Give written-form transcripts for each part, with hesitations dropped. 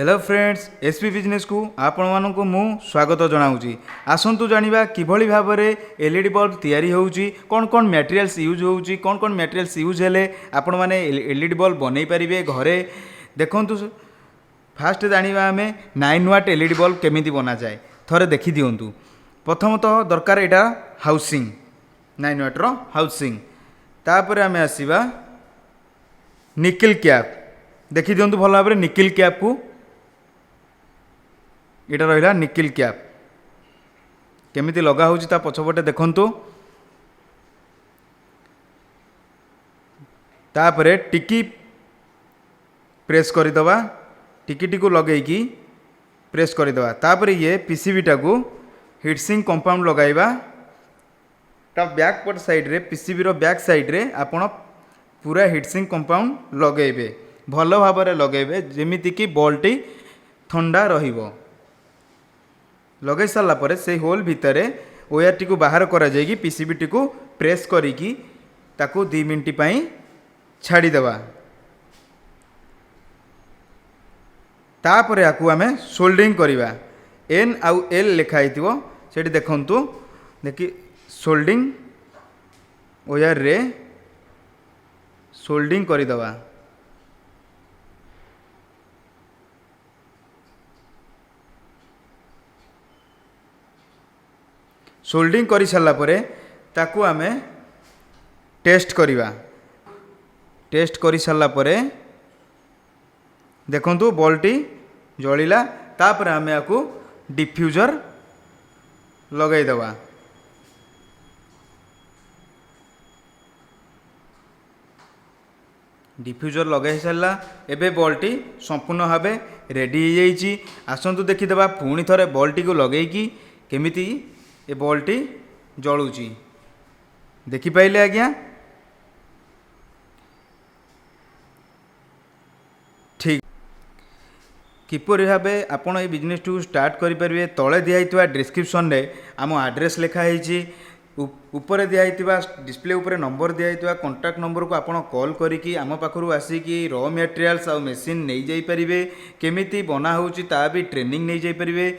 Hello friends SP business को आपण मानक मु स्वागत जनाऊँगी। आसतु जानिबा किभली भाव में एलईडी बल्ब तैयारी होउची, कौन कौन मटेरियल्स यूज होउची, कौन कौन मटेरियल्स यूज हेले आपण माने एलईडी बल्ब बनै परिबे घरे। देखंतु फास्ट जानिबा आमे 9 वाट एलईडी बल्ब केमिति बना जाए थरे देखि दियंतु। प्रथमतः दरकार एटा हाउसिंग 9 वाट रो हाउसिंग। तापर आमे आसीबा निकेल कैप। देखि दियंतु भल भाव में निकेल कैप को इटा रहा निकेल कैप केमिति लगा होउची ता पछपटे देखंतु। तापरे टिकी प्रेस करदवा, टिकी को लगेगी प्रेस करदवा। तापरे ये पीसीबी टाकू हिटसिंग कंपाउंड लगाइबा। ता बैक पट साइड रे पीसीबी रो बैक साइड रे आपण पूरा हिटसिंग कंपाउंड लगेबे, भल भाव में लगेबे जेमिति कि बल्बटी ठंडा रहिबो। लगे सारा पर से होल भितर वायर टी को बाहर करा जाएगी, पीसीबी टी को प्रेस करिकी ताकू 2 मिनट पई छाड़ी देवा। तापर याकू आमे सोल्डरिंग करिवा। एन आउ एल लिखाई थिवो सेठी देखंतु। देखि सोल्डरिंग वायर रे सोल्डरिंग करि दवा। सोल्डरिंग करि सारला परे ताकू आमे टेस्ट करिवा। टेस्ट करि सारला परे देखंतु बल्बटी जळिला। तापर आमे आकू डिफ्यूजर लगाई दवा। डिफ्यूजर लगाई सारला एबे बल्बटी संपूर्ण भाव रेडी हो जाइछि। आसंतु देखिदेबा पुणी थरे बल्बटी को लगेकी केमिति ए बल्बटी जळुची। देखि पाइले आज्ञा। ठीक किपरि भाबे आपण ए बिजनेस टू स्टार्ट करि परिबे तळे दियाइतवा डिस्क्रिप्शन रे आम एड्रेस लिखा होईची। ऊपर दियाइतवा डिस्प्ले ऊपर नंबर दियाइतवा कांटेक्ट नंबर को आपण कॉल करिकी आम पाखरु आसीकी रॉ मटेरियल्स आ मशीन नै जाई परिबे, केमिति बना होउची ता भी ट्रेनिंग नै जाई परिबे।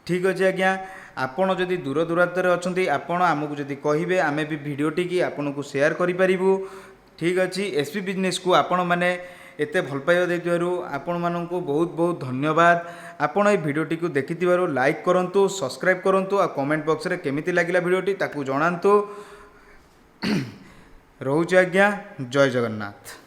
ठीक अछि आज्ञा। आपण जदि दूर दूरांतर अछंती आपण आमको जदि कहिबे आमे भी वीडियोटी की आपण को शेयर करि परिबु। ठीक अछि। एसपी बिजनेस को आपण माने एते भल पाइबा देथिबारु आपण माननकु बहुत बहुत धन्यवाद। आपण ए वीडियोटी को देखिथिबारु लाइक करंतु, सब्सक्राइब करंतु आ कमेंट बॉक्स रे केमिति लागिला वीडियोटी ताकू जणांतु। रहउची आज्ञा। जय जगन्नाथ।